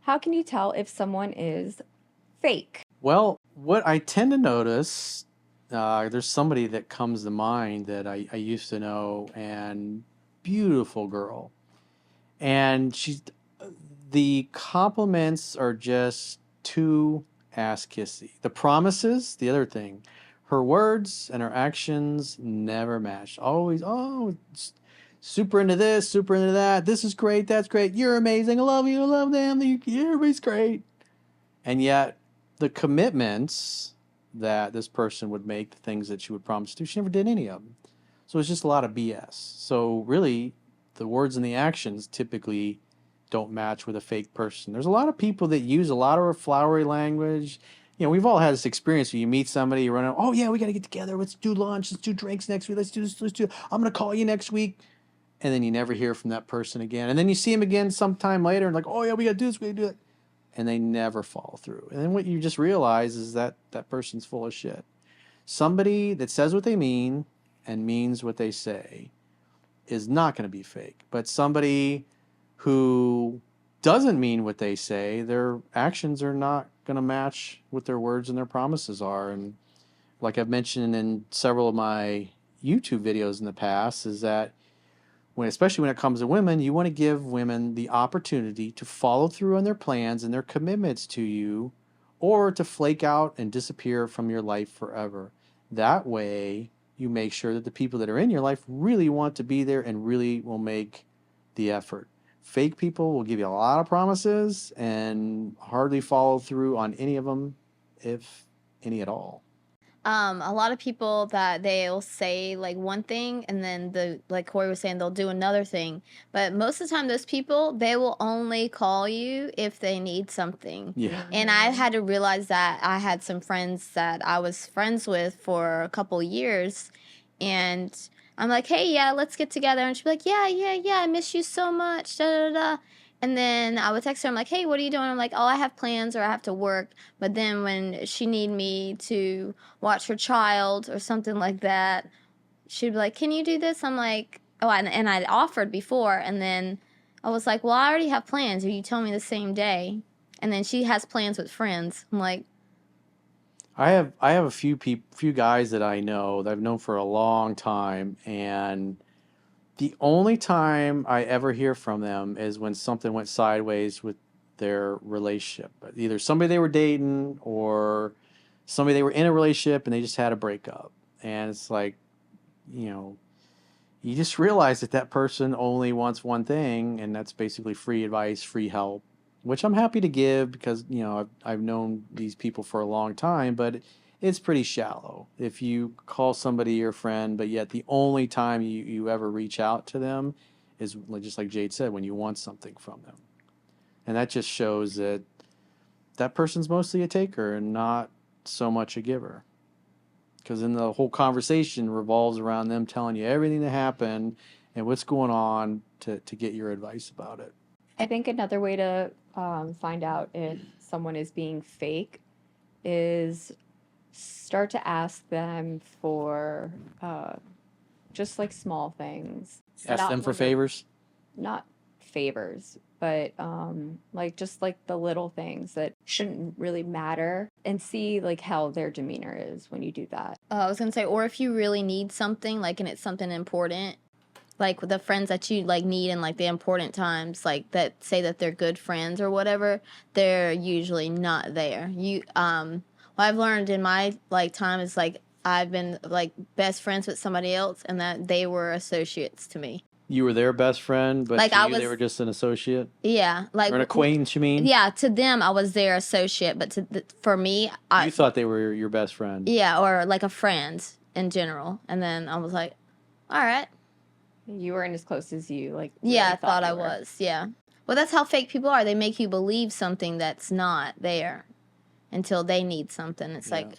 How can you tell if someone is fake? Well, what I tend to notice, there's somebody that comes to mind that I used to know, and beautiful girl. And the compliments are just too ass kissy. The promises, the other thing, her words and her actions never match. Always, oh, super into this, super into that. This is great, that's great. You're amazing. I love you. I love them. Everybody's great. And yet, the commitments that this person would make, the things that she would promise to, she never did any of them. So it's just a lot of BS. So really, the words and the actions typically don't match with a fake person. There's a lot of people that use a lot of flowery language. You know, we've all had this experience where you meet somebody, you run out, oh yeah, we got to get together. Let's do lunch. Let's do drinks next week. Let's do this. Let's do. I'm gonna call you next week, and then you never hear from that person again. And then you see him again sometime later, and like, oh yeah, we got to do this. We got to do that, and they never follow through. And then what you just realize is that that person's full of shit. Somebody that says what they mean and means what they say is not going to be fake. But somebody who doesn't mean what they say, their actions are not going to match what their words and their promises are. And like I've mentioned in several of my YouTube videos in the past, is that especially when it comes to women, you want to give women the opportunity to follow through on their plans and their commitments to you, or to flake out and disappear from your life forever. That way, you make sure that the people that are in your life really want to be there and really will make the effort. Fake people will give you a lot of promises and hardly follow through on any of them, if any at all. A lot of people that they'll say like one thing and then like Corey was saying, they'll do another thing. But most of the time, those people, they will only call you if they need something. Yeah. And I had to realize that I had some friends that I was friends with for a couple years, and I'm like, hey, yeah, let's get together. And she'd be like, yeah, I miss you so much, da da da. And then I would text her, I'm like, hey, what are you doing? I'm like, oh, I have plans or I have to work. But then when she need me to watch her child or something like that, she'd be like, can you do this? I'm like, oh, and I'd offered before. And then I was like, well, I already have plans. Or you tell me the same day. And then she has plans with friends. I'm like, I have a few guys that I know that I've known for a long time, and the only time I ever hear from them is when something went sideways with their relationship. Either somebody they were dating or somebody they were in a relationship and they just had a breakup. And it's like, you know, you just realize that that person only wants one thing, and that's basically free advice, free help, which I'm happy to give because, you know, I've known these people for a long time, but it's pretty shallow. If you call somebody your friend, but yet the only time you ever reach out to them is just like Jade said, when you want something from them. And that just shows that that person's mostly a taker and not so much a giver. Because then the whole conversation revolves around them telling you everything that happened and what's going on to get your advice about it. I think another way to find out if someone is being fake is start to ask them for just like small things. Ask them for favors? Not favors, but like just like the little things that shouldn't really matter, and see like how their demeanor is when you do that. I was gonna say, or if you really need something, like, and it's something important, like with the friends that you like need in like the important times, like that say that they're good friends or whatever, they're usually not there. What I've learned in my like time is like I've been like best friends with somebody else, and that they were associates to me. You were their best friend, but Like, to you, they were just an associate? Yeah, like Or an acquaintance, you mean? Yeah, to them I was their associate, but for me, you thought they were your best friend. Yeah, or like a friend in general. And then I was like, all right. You weren't as close as you like. Yeah, really I thought I were. was. Yeah. Well, that's how fake people are. They make you believe something that's not there until they need something. It's like,